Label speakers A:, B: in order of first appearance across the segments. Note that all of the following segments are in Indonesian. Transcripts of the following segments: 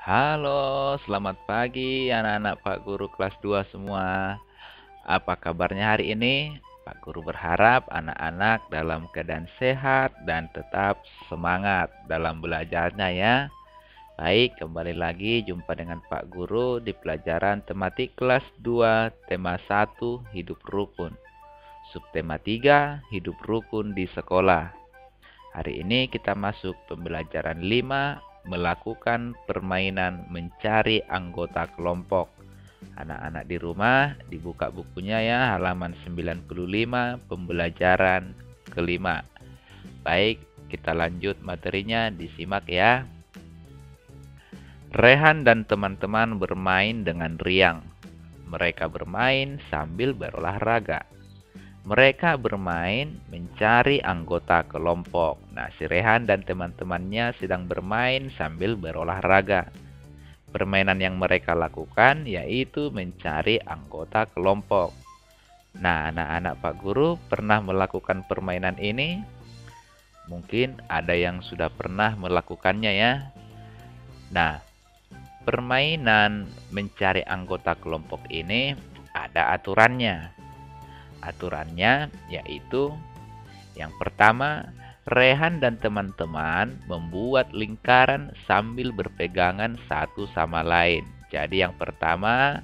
A: Halo, selamat pagi anak-anak Pak Guru kelas 2 semua. Apa kabarnya hari ini? Pak Guru berharap anak-anak dalam keadaan sehat dan tetap semangat dalam belajarnya ya. Baik, kembali lagi jumpa dengan Pak Guru di pelajaran tematik kelas 2, tema 1, hidup rukun. Subtema 3, hidup rukun di sekolah. Hari ini kita masuk pembelajaran 5, melakukan permainan mencari anggota kelompok. Anak-anak di rumah dibuka bukunya ya, halaman 95, pembelajaran kelima. Baik, kita lanjut materinya, disimak ya. Rehan dan teman-teman bermain dengan riang. Mereka bermain sambil berolahraga. Mereka bermain mencari anggota kelompok. Nah, si Rehan dan teman-temannya sedang bermain sambil berolahraga. Permainan yang mereka lakukan yaitu mencari anggota kelompok. Nah, anak-anak Pak Guru pernah melakukan permainan ini? Mungkin ada yang sudah pernah melakukannya ya. Nah, permainan mencari anggota kelompok ini ada aturannya. Aturannya yaitu yang pertama, Rehan dan teman-teman membuat lingkaran sambil berpegangan satu sama lain. Jadi yang pertama,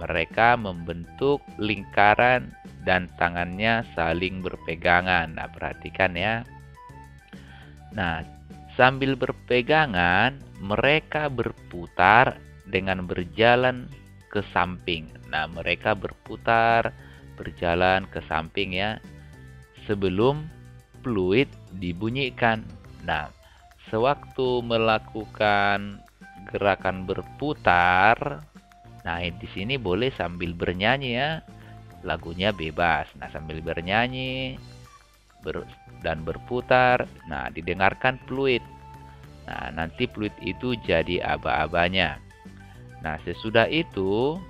A: mereka membentuk lingkaran dan tangannya saling berpegangan. Nah, perhatikan ya. Nah, sambil berpegangan, mereka berputar dengan berjalan ke samping. Nah, mereka berjalan ke samping ya, sebelum fluid dibunyikan. Nah, sewaktu melakukan gerakan berputar, nah di sini boleh sambil bernyanyi ya, lagunya bebas. Nah, sambil bernyanyi dan berputar, nah didengarkan fluid. Nah, nanti fluid itu jadi aba-abanya. Nah, sesudah itu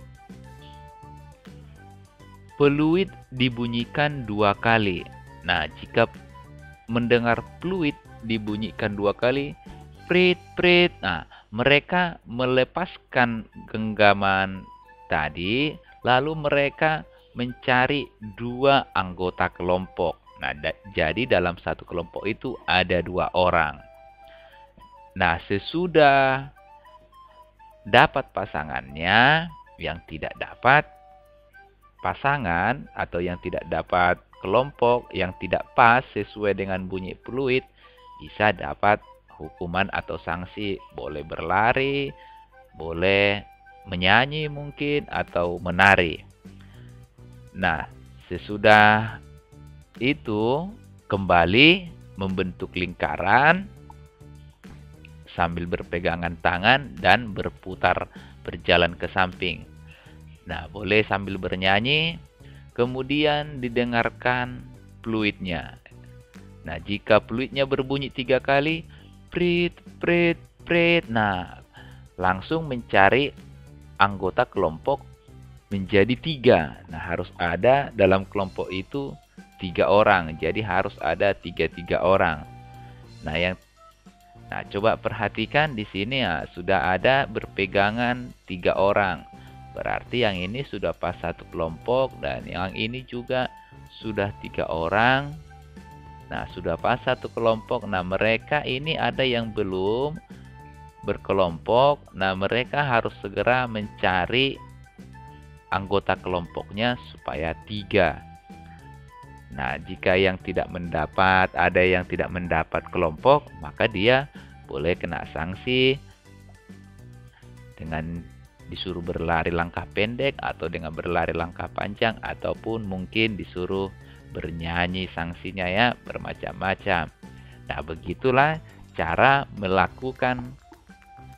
A: fluid dibunyikan 2 kali. Nah, jika mendengar fluid dibunyikan 2 kali, prit prit. Nah, mereka melepaskan genggaman tadi, lalu mereka mencari 2 anggota kelompok. Nah, jadi dalam satu kelompok itu ada 2 orang. Nah, sesudah dapat pasangannya, yang tidak dapat pasangan atau yang tidak dapat kelompok yang tidak pas sesuai dengan bunyi fluid, bisa dapat hukuman atau sanksi. Boleh berlari, boleh menyanyi mungkin, atau menari. Nah, sesudah itu kembali membentuk lingkaran sambil berpegangan tangan dan berputar berjalan ke samping. Nah, boleh sambil bernyanyi, kemudian didengarkan fluidnya. Nah, jika fluidnya berbunyi 3 kali, prit, prit, prit. Nah, langsung mencari anggota kelompok menjadi 3. Nah, harus ada dalam kelompok itu 3 orang. Jadi harus ada 3 orang. Nah, coba perhatikan di sini ya, sudah ada berpegangan 3 orang. Berarti yang ini sudah pas satu kelompok dan yang ini juga sudah 3 orang. Nah, sudah pas satu kelompok. Nah, mereka ini ada yang belum berkelompok. Nah, mereka harus segera mencari anggota kelompoknya supaya 3. Nah, jika yang tidak mendapat, ada yang tidak mendapat kelompok, maka dia boleh kena sanksi dengan disuruh berlari langkah pendek atau dengan berlari langkah panjang, ataupun mungkin disuruh bernyanyi. Sanksinya ya bermacam-macam. Nah, begitulah cara melakukan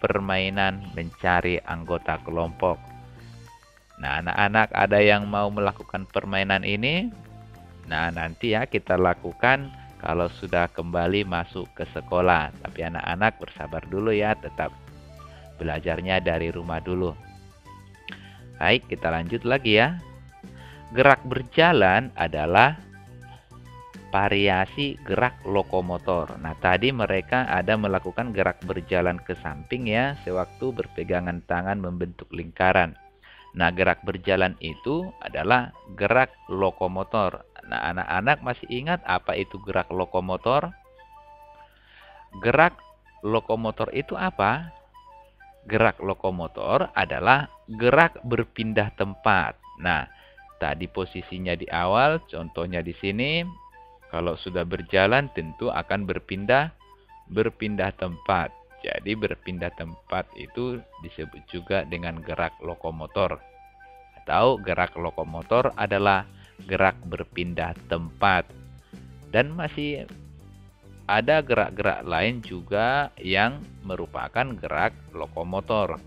A: permainan mencari anggota kelompok. Nah, anak-anak ada yang mau melakukan permainan ini? Nah, nanti ya kita lakukan kalau sudah kembali masuk ke sekolah. Tapi anak-anak bersabar dulu ya, tetap belajarnya dari rumah dulu. Baik, kita lanjut lagi ya. Gerak berjalan adalah variasi gerak lokomotor. Nah, tadi mereka ada melakukan gerak berjalan ke samping ya, sewaktu berpegangan tangan membentuk lingkaran. Nah, gerak berjalan itu adalah gerak lokomotor. Nah, anak-anak masih ingat apa itu gerak lokomotor? Gerak lokomotor itu apa? Gerak lokomotor adalah gerak berpindah tempat. Nah, tadi posisinya di awal, contohnya di sini. Kalau sudah berjalan tentu akan berpindah tempat. Jadi berpindah tempat itu disebut juga dengan gerak lokomotor. Atau gerak lokomotor adalah gerak berpindah tempat. Dan masih ada gerak-gerak lain juga yang merupakan gerak lokomotor.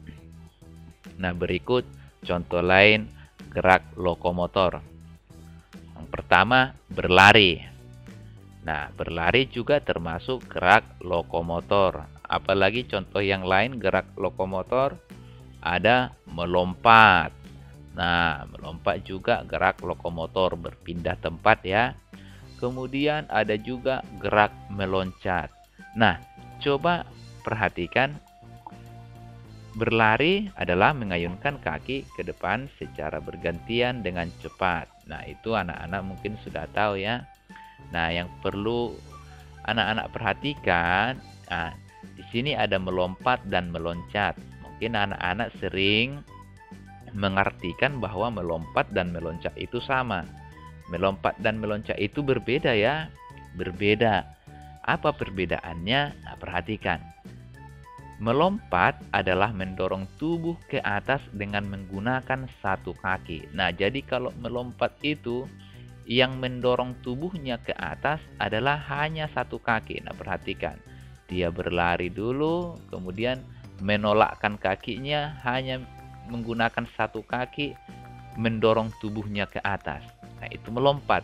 A: Nah, berikut contoh lain gerak lokomotor. Yang pertama, berlari. Nah, berlari juga termasuk gerak lokomotor. Apalagi contoh yang lain gerak lokomotor, ada melompat. Nah, melompat juga gerak lokomotor berpindah tempat ya. Kemudian ada juga gerak meloncat. Nah, coba perhatikan, berlari adalah mengayunkan kaki ke depan secara bergantian dengan cepat. Nah, itu anak-anak mungkin sudah tahu ya. Nah, yang perlu anak-anak perhatikan, di sini ada melompat dan meloncat. Mungkin anak-anak sering mengartikan bahwa melompat dan meloncat itu sama. Melompat dan meloncat itu berbeda ya. Berbeda. Apa perbedaannya? Nah, perhatikan. Melompat adalah mendorong tubuh ke atas dengan menggunakan satu kaki. Nah, jadi kalau melompat itu yang mendorong tubuhnya ke atas adalah hanya satu kaki. Nah, perhatikan. Dia berlari dulu, kemudian menolakkan kakinya hanya menggunakan satu kaki, mendorong tubuhnya ke atas. Nah, itu melompat.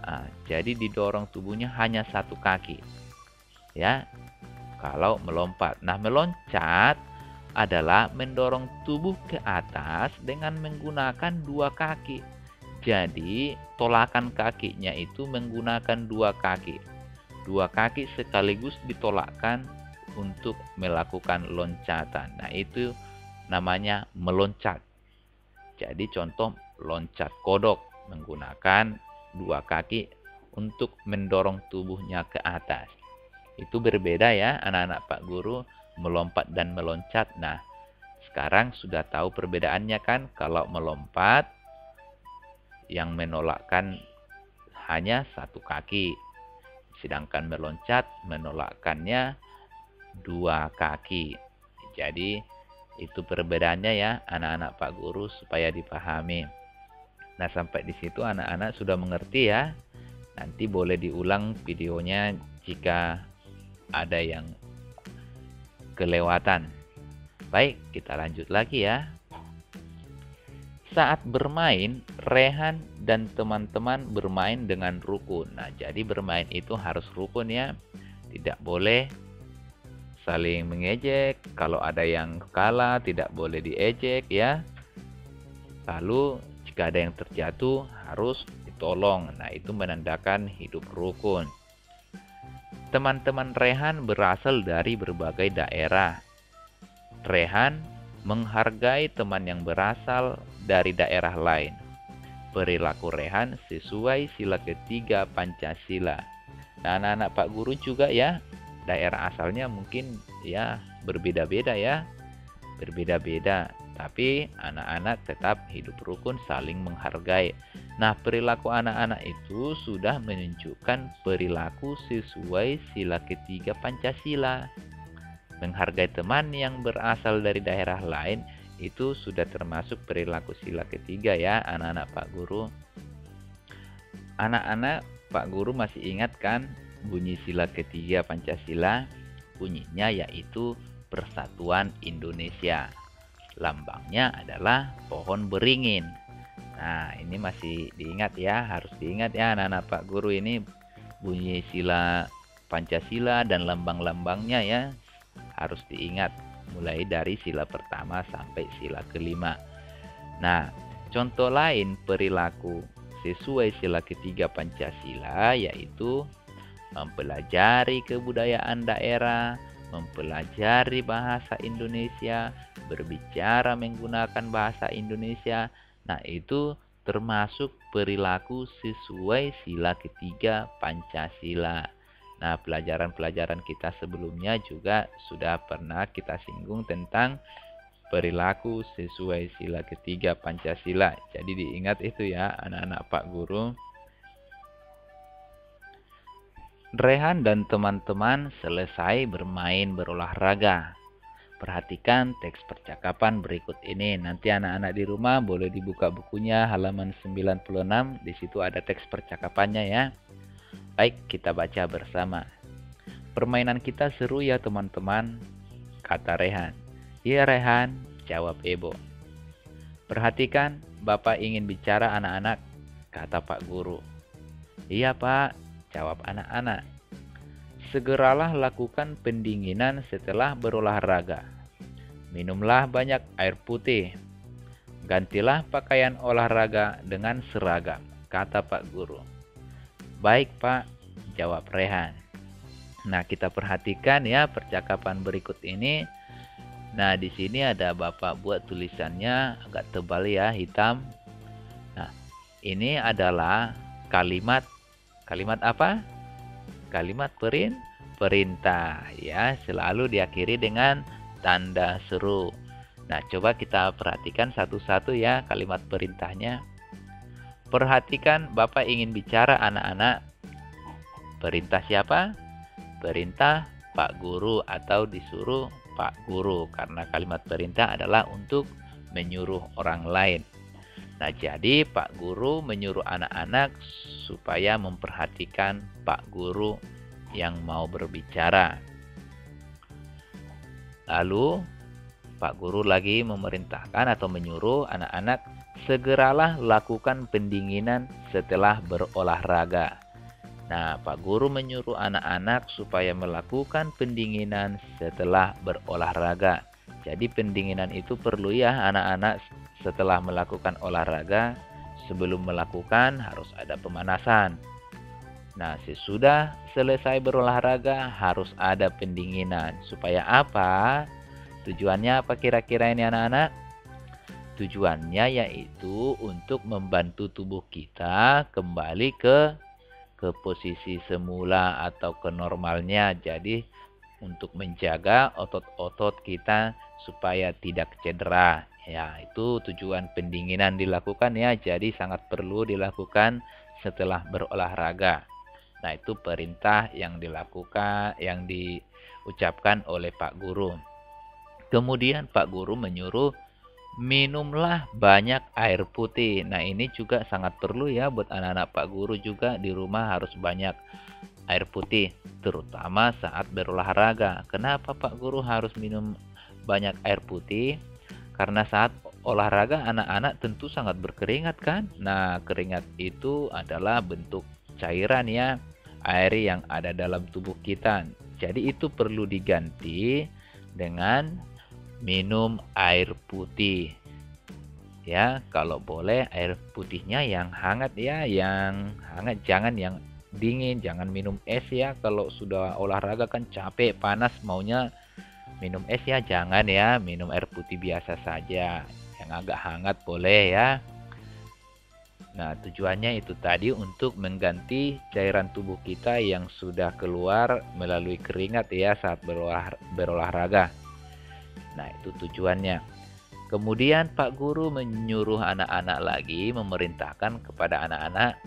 A: Nah, jadi didorong tubuhnya hanya satu kaki. Ya, kalau melompat. Nah, meloncat adalah mendorong tubuh ke atas dengan menggunakan dua kaki. Jadi, tolakan kakinya itu menggunakan dua kaki. Dua kaki sekaligus ditolakkan untuk melakukan loncatan. Nah, itu namanya meloncat. Jadi, contoh loncat kodok menggunakan dua kaki untuk mendorong tubuhnya ke atas. Itu berbeda ya, anak-anak Pak Guru, melompat dan meloncat. Nah, sekarang sudah tahu perbedaannya kan? Kalau melompat, yang menolakkan hanya satu kaki. Sedangkan meloncat, menolakkannya dua kaki. Jadi, itu perbedaannya ya, anak-anak Pak Guru, supaya dipahami. Nah, sampai di situ anak-anak sudah mengerti ya. Nanti boleh diulang videonya jika ada yang kelewatan. Baik, kita lanjut lagi ya. Saat bermain, Rehan dan teman-teman bermain dengan rukun. Nah, jadi bermain itu harus rukun ya. Tidak boleh saling mengejek. Kalau ada yang kalah, tidak boleh diejek ya. Lalu, jika ada yang terjatuh, harus ditolong. Nah, itu menandakan hidup rukun. Teman-teman Rehan berasal dari berbagai daerah. Rehan menghargai teman yang berasal dari daerah lain. Perilaku Rehan sesuai sila ketiga Pancasila. Nah, anak-anak Pak Guru juga ya, daerah asalnya mungkin ya berbeda-beda ya. Berbeda-beda, tapi anak-anak tetap hidup rukun, saling menghargai. Nah, perilaku anak-anak itu sudah menunjukkan perilaku sesuai sila ketiga Pancasila. Menghargai teman yang berasal dari daerah lain itu sudah termasuk perilaku sila ketiga ya, anak-anak Pak Guru. Anak-anak Pak Guru masih ingat kan bunyi sila ketiga Pancasila? Bunyinya yaitu Persatuan Indonesia. Lambangnya adalah pohon beringin. Nah, ini masih diingat ya, harus diingat ya anak-anak Pak Guru, ini bunyi sila Pancasila dan lambang-lambangnya ya. Harus diingat mulai dari sila pertama sampai sila kelima. Nah, contoh lain perilaku sesuai sila ketiga Pancasila, yaitu mempelajari kebudayaan daerah, mempelajari bahasa Indonesia, berbicara menggunakan bahasa Indonesia. Nah, itu termasuk perilaku sesuai sila ketiga Pancasila. Nah, pelajaran-pelajaran kita sebelumnya juga sudah pernah kita singgung tentang perilaku sesuai sila ketiga Pancasila. Jadi diingat itu ya anak-anak Pak Guru. Rehan dan teman-teman selesai bermain berolahraga. Perhatikan teks percakapan berikut ini. Nanti anak-anak di rumah boleh dibuka bukunya halaman 96. Di situ ada teks percakapannya ya. Baik, kita baca bersama. Permainan kita seru ya teman-teman, kata Rehan. Iya Rehan, jawab Ebo. Perhatikan, Bapak ingin bicara anak-anak, kata Pak Guru. Iya Pak, jawab anak-anak. Segeralah lakukan pendinginan setelah berolahraga. Minumlah banyak air putih. Gantilah pakaian olahraga dengan seragam, kata Pak Guru. Baik Pak, jawab Rehan. Nah, kita perhatikan ya percakapan berikut ini. Nah, di sini ada Bapak buat tulisannya agak tebal ya, hitam. Nah, ini adalah kalimat apa? Kalimat perintah ya, selalu diakhiri dengan tanda seru. Nah, coba kita perhatikan satu-satu ya kalimat perintahnya. Perhatikan, Bapak ingin bicara anak-anak. Perintah siapa? Perintah Pak Guru atau disuruh Pak Guru, karena kalimat perintah adalah untuk menyuruh orang lain. Nah, jadi Pak Guru menyuruh anak-anak supaya memperhatikan Pak Guru yang mau berbicara. Lalu Pak Guru lagi memerintahkan atau menyuruh anak-anak segeralah lakukan pendinginan setelah berolahraga. Nah, Pak Guru menyuruh anak-anak supaya melakukan pendinginan setelah berolahraga. Jadi pendinginan itu perlu ya anak-anak setelah melakukan olahraga. Sebelum melakukan harus ada pemanasan. Nah, sesudah selesai berolahraga harus ada pendinginan. Supaya apa? Tujuannya apa kira-kira ini anak-anak? Tujuannya yaitu untuk membantu tubuh kita kembali ke posisi semula atau ke normalnya. Jadi untuk menjaga otot-otot kita supaya tidak cedera. Ya, itu tujuan pendinginan dilakukan ya. Jadi sangat perlu dilakukan setelah berolahraga. Nah, itu perintah yang dilakukan, yang diucapkan oleh Pak Guru. Kemudian Pak Guru menyuruh minumlah banyak air putih. Nah, ini juga sangat perlu ya buat anak-anak Pak Guru juga di rumah harus banyak air putih, terutama saat berolahraga. Kenapa Pak Guru harus minum banyak air putih? Karena saat olahraga anak-anak tentu sangat berkeringat kan? Nah, keringat itu adalah bentuk cairan ya, air yang ada dalam tubuh kita. Jadi itu perlu diganti dengan minum air putih. Ya, kalau boleh air putihnya yang hangat ya, yang hangat, jangan yang dingin, jangan minum es ya. Kalau sudah olahraga kan capek, panas, maunya minum es ya, jangan ya, minum air putih biasa saja. Yang agak hangat boleh ya. Nah, tujuannya itu tadi untuk mengganti cairan tubuh kita yang sudah keluar melalui keringat ya saat berolahraga. Nah, itu tujuannya. Kemudian Pak Guru menyuruh anak-anak lagi, memerintahkan kepada anak-anak,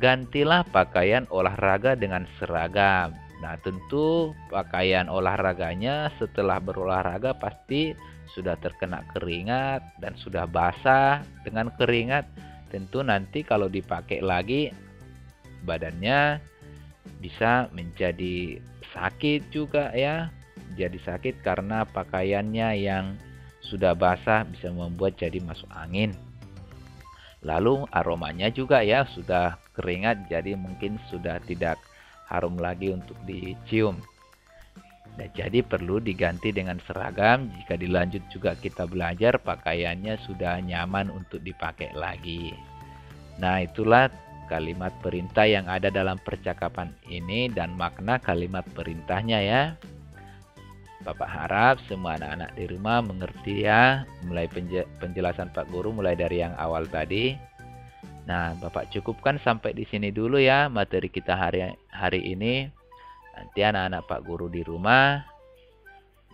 A: gantilah pakaian olahraga dengan seragam. Nah, tentu pakaian olahraganya setelah berolahraga pasti sudah terkena keringat dan sudah basah dengan keringat. Tentu nanti kalau dipakai lagi badannya bisa menjadi sakit juga ya. Jadi sakit karena pakaiannya yang sudah basah bisa membuat jadi masuk angin. Lalu aromanya juga ya sudah keringat, jadi mungkin sudah tidak harum lagi untuk dicium. Nah, jadi perlu diganti dengan seragam. Jika dilanjut juga kita belajar, pakaiannya sudah nyaman untuk dipakai lagi. Nah, itulah kalimat perintah yang ada dalam percakapan ini dan makna kalimat perintahnya ya. Bapak harap semua anak-anak di rumah mengerti ya, mulai penjelasan Pak Guru mulai dari yang awal tadi. Nah, Bapak cukupkan sampai di sini dulu ya materi kita hari ini. Nanti anak-anak Pak Guru di rumah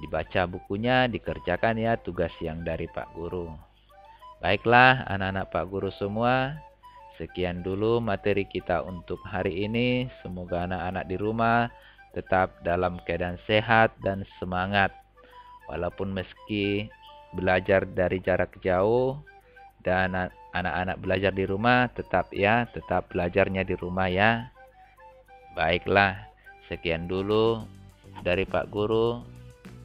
A: dibaca bukunya, dikerjakan ya tugas yang dari Pak Guru. Baiklah anak-anak Pak Guru semua, sekian dulu materi kita untuk hari ini. Semoga anak-anak di rumah tetap dalam keadaan sehat dan semangat. Walaupun meski belajar dari jarak jauh dan anak-anak belajar di rumah, tetap belajarnya di rumah ya. Baiklah, sekian dulu dari Pak Guru.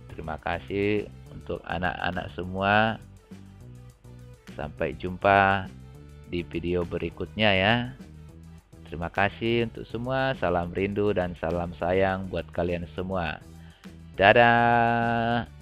A: Terima kasih untuk anak-anak semua. Sampai jumpa di video berikutnya ya. Terima kasih untuk semua. Salam rindu dan salam sayang buat kalian semua. Dadah.